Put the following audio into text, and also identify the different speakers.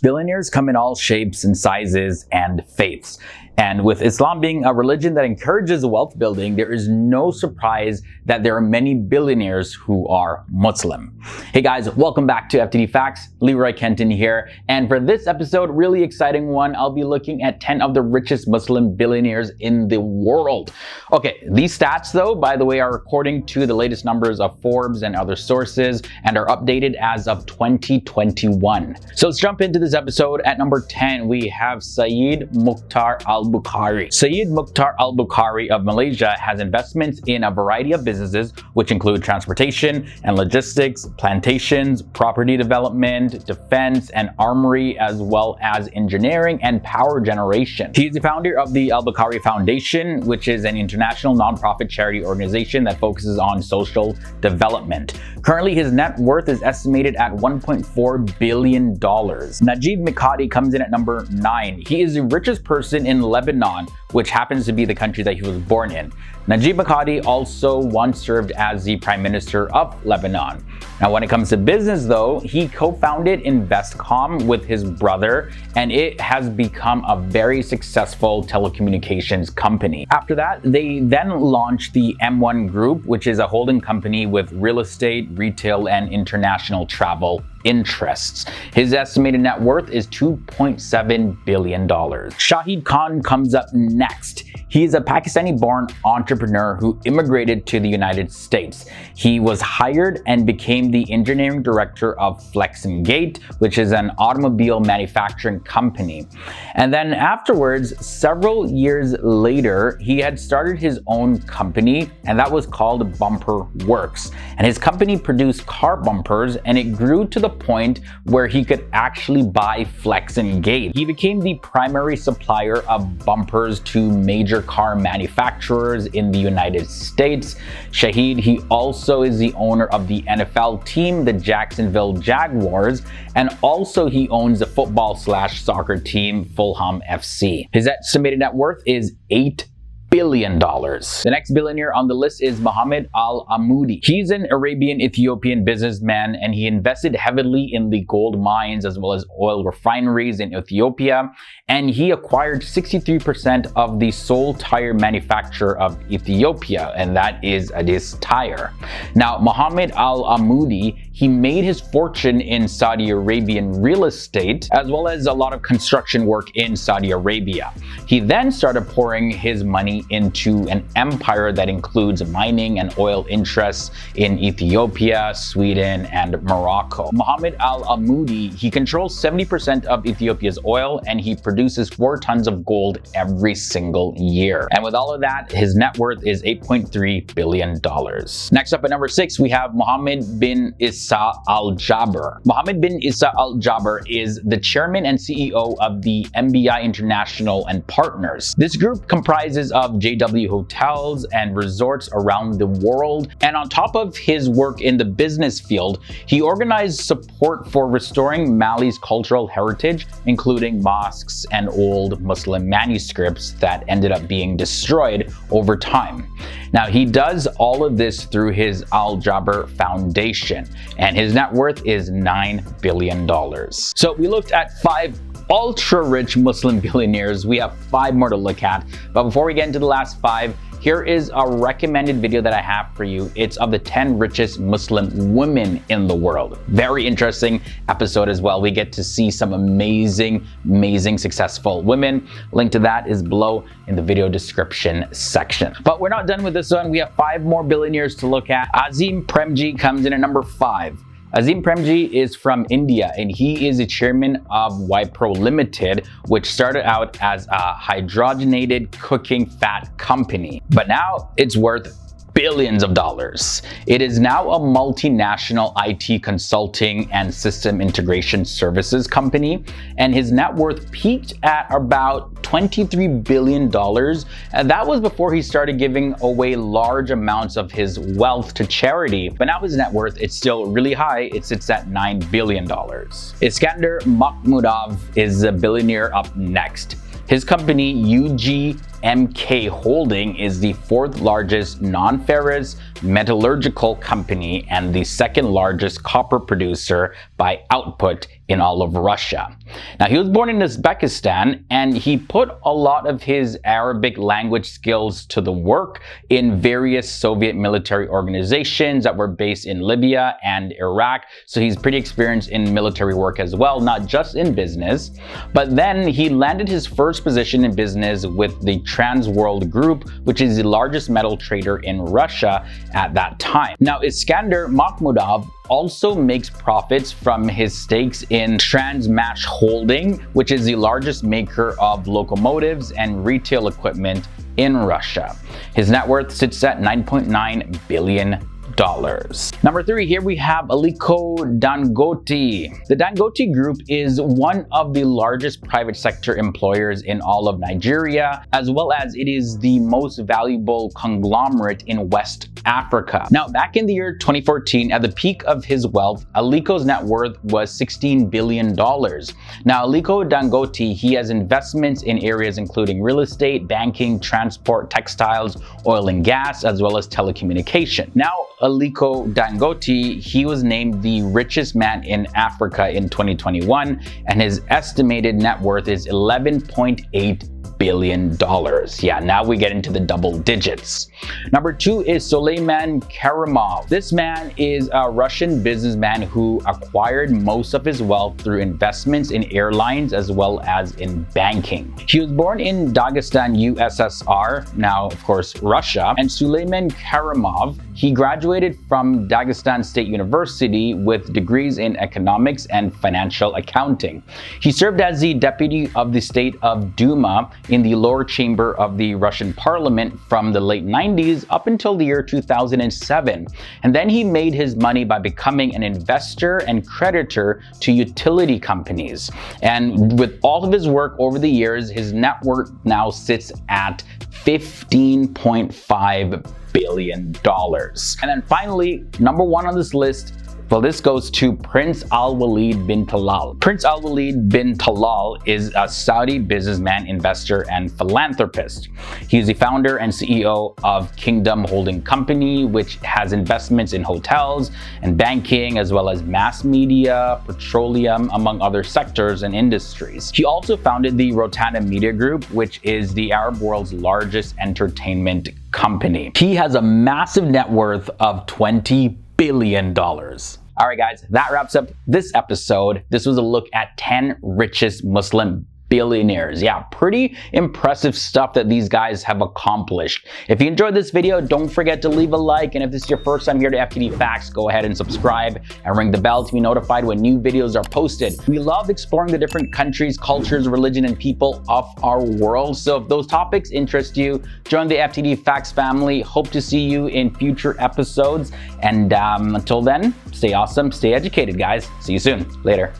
Speaker 1: Billionaires come in all shapes and sizes and faiths. And with Islam being a religion that encourages wealth building, there is no surprise that there are many billionaires who are Muslim. Hey guys, welcome back to FTD Facts. Leroy Kenton here. And for this episode, really exciting one, I'll be looking at 10 of the richest Muslim billionaires in the world. Okay, these stats though, by the way, are according to the latest numbers of Forbes and other sources and are updated as of 2021. So let's jump into this episode. At number 10, we have SYED MOKHTAR AL-BUKHARY. SYED MOKHTAR AL-BUKHARY of Malaysia has investments in a variety of businesses, which include transportation and logistics, plantations, property development, defense and armory, as well as engineering and power generation. He is the founder of the Al-BUKHARY Foundation, which is an international nonprofit charity organization that focuses on social development. Currently, his net worth is estimated at $1.4 billion. Najib Mikati comes in at number 9. He is the richest person in Lebanon, which happens to be the country that he was born in. Najib Mikati also once served as the Prime Minister of Lebanon. Now, when it comes to business though, he co-founded Investcom with his brother, and it has become a very successful telecommunications company. After that, they then launched the M1 Group, which is a holding company with real estate, retail, and international travel interests. His estimated net worth is $2.7 billion. Shahid Khan comes up next. He is a Pakistani-born entrepreneur who immigrated to the United States. He was hired and became the engineering director of Flex and Gate, which is an automobile manufacturing company. And then afterwards, several years later, he had started his own company, and that was called Bumper Works. And his company produced car bumpers, and it grew to the point where he could actually buy Flex and Gate. He became the primary supplier of bumpers to major car manufacturers in the United States. Shahid, he also is the owner of the NFL team, the Jacksonville Jaguars, and also he owns the football/soccer team, Fulham FC. His estimated net worth is $8 billion. The next billionaire on the list is MOHAMMED AL-AMOUDI. He's an Arabian-Ethiopian businessman, and he invested heavily in the gold mines as well as oil refineries in Ethiopia, and he acquired 63% of the sole tire manufacturer of Ethiopia, and that is Addis Tire. Now, MOHAMMED AL-AMOUDI, he made his fortune in Saudi Arabian real estate as well as a lot of construction work in Saudi Arabia. He then started pouring his money into an empire that includes mining and oil interests in Ethiopia, Sweden, and Morocco. MOHAMMED AL-AMOUDI, he controls 70% of Ethiopia's oil, and he produces 4 tons of gold every single year. And with all of that, his net worth is $8.3 billion. Next up at number 6, we have Mohammed bin Issa Al-Jaber. Mohammed bin Issa Al-Jaber is the chairman and CEO of the MBI International and Partners. This group comprises of JW hotels and resorts around the world. And on top of his work in the business field, he organized support for restoring Mali's cultural heritage, including mosques and old Muslim manuscripts that ended up being destroyed over time. Now, he does all of this through his Al-Jaber Foundation, and his net worth is $9 billion. So we looked at 5 ultra-rich Muslim billionaires. We have 5 more to look at. But before we get into the last 5, here is a recommended video that I have for you. It's of the 10 richest Muslim women in the world. Very interesting episode as well. We get to see some amazing successful women. Link to that is below in the video description section. But we're not done with this one. We have 5 more billionaires to look at. AZIM PREMJI comes in at number 5. AZIM PREMJI is from India, and he is the chairman of Wipro Limited, which started out as a hydrogenated cooking fat company, but now it's worth billions of dollars. It is now a multinational IT consulting and system integration services company, and his net worth peaked at about $23 billion. And that was before he started giving away large amounts of his wealth to charity. But now his net worth, it's still really high. It sits at $9 billion. ISKANDER MAKHMUDOV is a billionaire up next. His company, UGMK Holding, is the 4th largest non-ferrous metallurgical company and the 2nd largest copper producer by output in all of Russia. Now, he was born in Uzbekistan, and he put a lot of his Arabic language skills to the work in various Soviet military organizations that were based in Libya and Iraq. So he's pretty experienced in military work as well, not just in business. But then he landed his first position in business with the Trans World Group, which is the largest metal trader in Russia at that time. Now, Iskander MAKHMUDOV also makes profits from his stakes in Transmash Holding, which is the largest maker of locomotives and retail equipment in Russia. His net worth sits at $9.9 billion. Number 3, here we have ALIKO Dangote. The Dangote Group is one of the largest private sector employers in all of Nigeria, as well as it is the most valuable conglomerate in West Africa. Now, back in the year 2014, at the peak of his wealth, ALIKO's net worth was $16 billion. Now, ALIKO Dangote, he has investments in areas including real estate, banking, transport, textiles, oil and gas, as well as telecommunication. Now, ALIKO Dangote, he was named the richest man in Africa in 2021, and his estimated net worth is $11.8 billion. Yeah, now we get into the double digits. Number 2 is Suleyman KERIMOV. This man is a Russian businessman who acquired most of his wealth through investments in airlines as well as in banking. He was born in Dagestan, USSR, now of course Russia, and Suleyman KERIMOV, he graduated from Dagestan State University with degrees in economics and financial accounting. He served as the deputy of the State of Duma in the lower chamber of the Russian parliament from the late 90s up until the year 2007. And then he made his money by becoming an investor and creditor to utility companies. And with all of his work over the years, his net worth now sits at $15.5 billion. And then finally, number 1 on this list, well, this goes to Prince Al-WALEED bin Talal. Prince Al-WALEED bin Talal is a Saudi businessman, investor, and philanthropist. He is the founder and CEO of Kingdom Holding Company, which has investments in hotels and banking, as well as mass media, petroleum, among other sectors and industries. He also founded the Rotana Media Group, which is the Arab world's largest entertainment company. He has a massive net worth of $20 billion. All right, guys, that wraps up this episode. This was a look at 10 richest Muslim billionaires. Yeah, pretty impressive stuff that these guys have accomplished. If you enjoyed this video, don't forget to leave a like. And if this is your first time here to FTD Facts, go ahead and subscribe and ring the bell to be notified when new videos are posted. We love exploring the different countries, cultures, religion, and people of our world. So if those topics interest you, join the FTD Facts family. Hope to see you in future episodes. And until then, stay awesome, stay educated, guys. See you soon. Later.